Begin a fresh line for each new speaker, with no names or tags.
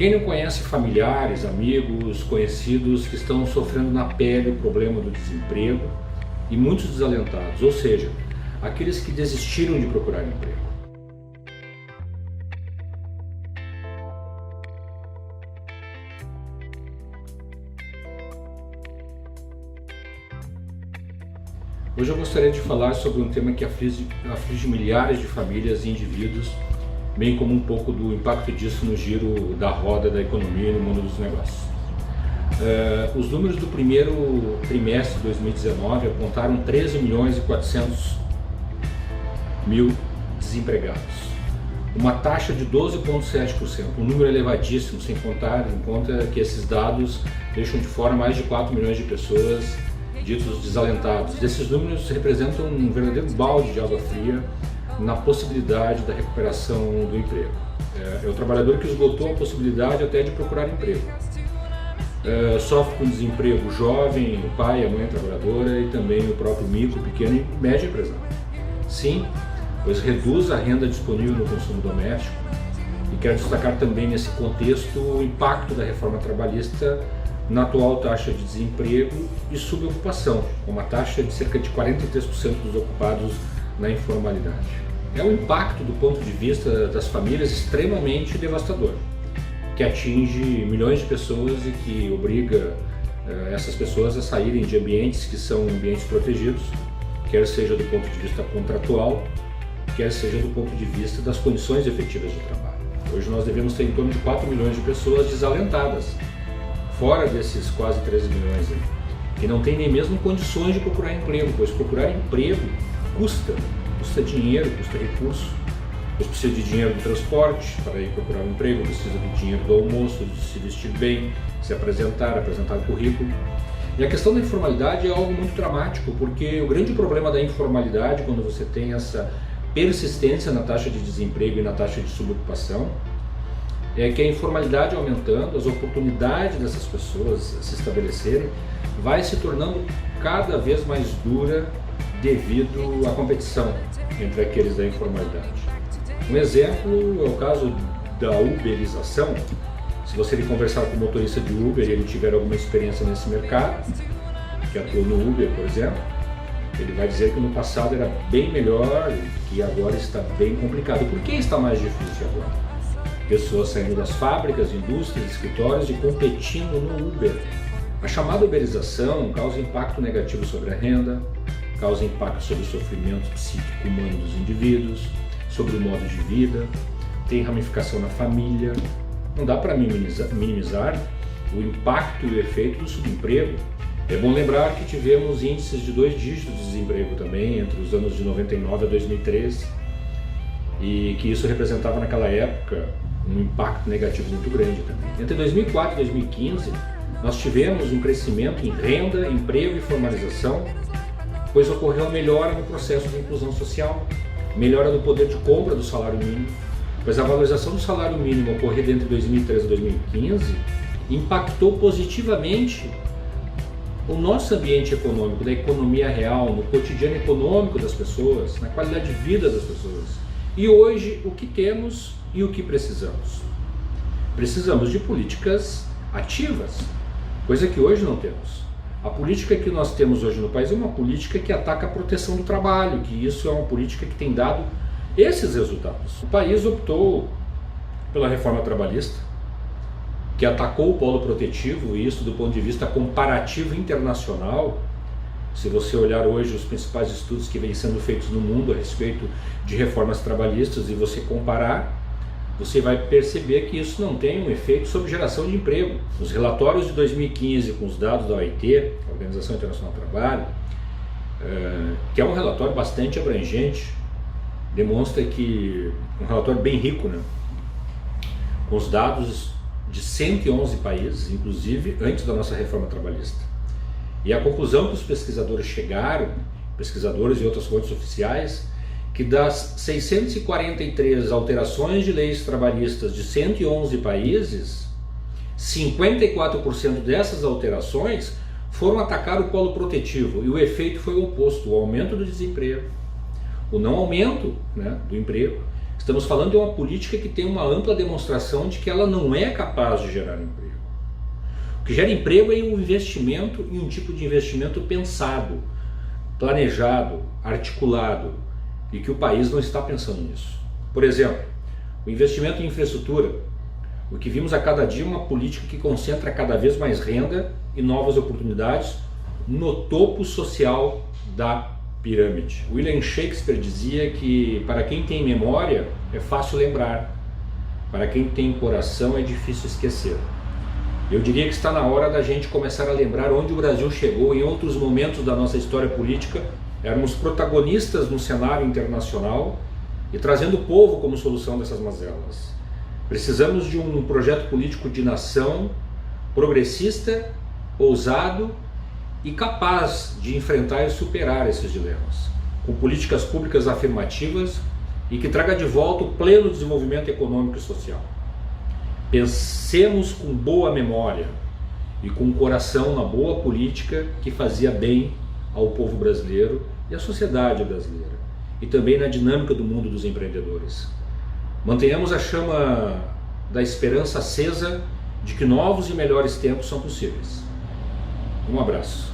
Quem não conhece familiares, amigos, conhecidos que estão sofrendo na pele o problema do desemprego e muitos desalentados, ou seja, aqueles que desistiram de procurar emprego. Hoje eu gostaria de falar sobre um tema que aflige milhares de famílias e indivíduos, bem como um pouco do impacto disso no giro da roda da economia e no mundo dos negócios. Os números do primeiro trimestre de 2019 apontaram 13.400.000 desempregados, uma taxa de 12,7%, um número elevadíssimo, sem contar em conta que esses dados deixam de fora mais de 4 milhões de pessoas ditos desalentados. Esses números representam um verdadeiro balde de água fria na possibilidade da recuperação do emprego. É o trabalhador que esgotou a possibilidade até de procurar emprego. Sofre com desemprego jovem, o pai, a mãe trabalhadora e também o próprio micro, pequeno e médio empresário. Sim, pois reduz a renda disponível no consumo doméstico. E quero destacar também nesse contexto o impacto da reforma trabalhista na atual taxa de desemprego e subocupação, com uma taxa de cerca de 43% dos ocupados na informalidade. É um impacto do ponto de vista das famílias extremamente devastador, que atinge milhões de pessoas e que obriga essas pessoas a saírem de ambientes que são ambientes protegidos, quer seja do ponto de vista contratual, quer seja do ponto de vista das condições efetivas de trabalho. Hoje nós devemos ter em torno de 4 milhões de pessoas desalentadas, fora desses quase 13 milhões aí, que não tem nem mesmo condições de procurar emprego, pois procurar emprego custa dinheiro, custa recurso. Você precisa de dinheiro do transporte para ir procurar um emprego, precisa do dinheiro do almoço, de se vestir bem, se apresentar o currículo. E a questão da informalidade é algo muito dramático, porque o grande problema da informalidade, quando você tem essa persistência na taxa de desemprego e na taxa de subocupação, é que a informalidade aumentando, as oportunidades dessas pessoas se estabelecerem, vai se tornando cada vez mais dura devido à competição entre aqueles da informalidade. Um exemplo é o caso da uberização. Se você conversar com o motorista de Uber e ele tiver alguma experiência nesse mercado, que atuou no Uber, por exemplo, ele vai dizer que no passado era bem melhor e que agora está bem complicado. Por que está mais difícil agora? Pessoas saindo das fábricas, indústrias, escritórios e competindo no Uber. A chamada uberização causa impacto negativo sobre a renda, causa impacto sobre o sofrimento psíquico humano dos indivíduos, sobre o modo de vida, tem ramificação na família. Não dá para minimizar o impacto e o efeito do subemprego. É bom lembrar que tivemos índices de 2 dígitos de desemprego também entre os anos de 99 a 2013 e que isso representava naquela época um impacto negativo muito grande também. Entre 2004 e 2015, nós tivemos um crescimento em renda, emprego e formalização, pois ocorreu uma melhora no processo de inclusão social, melhora do poder de compra do salário mínimo, pois a valorização do salário mínimo ocorrida entre 2013 e 2015 impactou positivamente o nosso ambiente econômico, da economia real, no cotidiano econômico das pessoas, na qualidade de vida das pessoas. E hoje, o que temos e o que precisamos? Precisamos de políticas ativas, coisa que hoje não temos. A política que nós temos hoje no país é uma política que ataca a proteção do trabalho, que isso é uma política que tem dado esses resultados. O país optou pela reforma trabalhista, que atacou o polo protetivo, e isso do ponto de vista comparativo internacional. Se você olhar hoje os principais estudos que vêm sendo feitos no mundo a respeito de reformas trabalhistas e você comparar, você vai perceber que isso não tem um efeito sobre geração de emprego. Os relatórios de 2015 com os dados da OIT, Organização Internacional do Trabalho, que é um relatório bastante abrangente, demonstra que um relatório bem rico, né? Com os dados de 111 países, inclusive antes da nossa reforma trabalhista. E a conclusão que os pesquisadores chegaram, pesquisadores e outras fontes oficiais, que das 643 alterações de leis trabalhistas de 111 países, 54% dessas alterações foram atacar o polo protetivo, e o efeito foi o oposto: o aumento do desemprego, o não aumento, né, do emprego, Estamos falando de uma política que tem uma ampla demonstração de que ela não é capaz de gerar emprego. O que gera emprego é um investimento e um tipo de investimento pensado, planejado, articulado, e que o país não está pensando nisso. Por exemplo, o investimento em infraestrutura. O que vimos a cada dia é uma política que concentra cada vez mais renda e novas oportunidades no topo social da pirâmide. William Shakespeare dizia que para quem tem memória é fácil lembrar, para quem tem coração é difícil esquecer. Eu diria que está na hora da gente começar a lembrar onde o Brasil chegou em outros momentos da nossa história política. Éramos protagonistas no cenário internacional e trazendo o povo como solução dessas mazelas. Precisamos de um projeto político de nação progressista, ousado e capaz de enfrentar e superar esses dilemas, com políticas públicas afirmativas e que traga de volta o pleno desenvolvimento econômico e social. Pensemos com boa memória e com o coração na boa política que fazia bem ao povo brasileiro e à sociedade brasileira, e também na dinâmica do mundo dos empreendedores. Mantenhamos a chama da esperança acesa de que novos e melhores tempos são possíveis. Um abraço.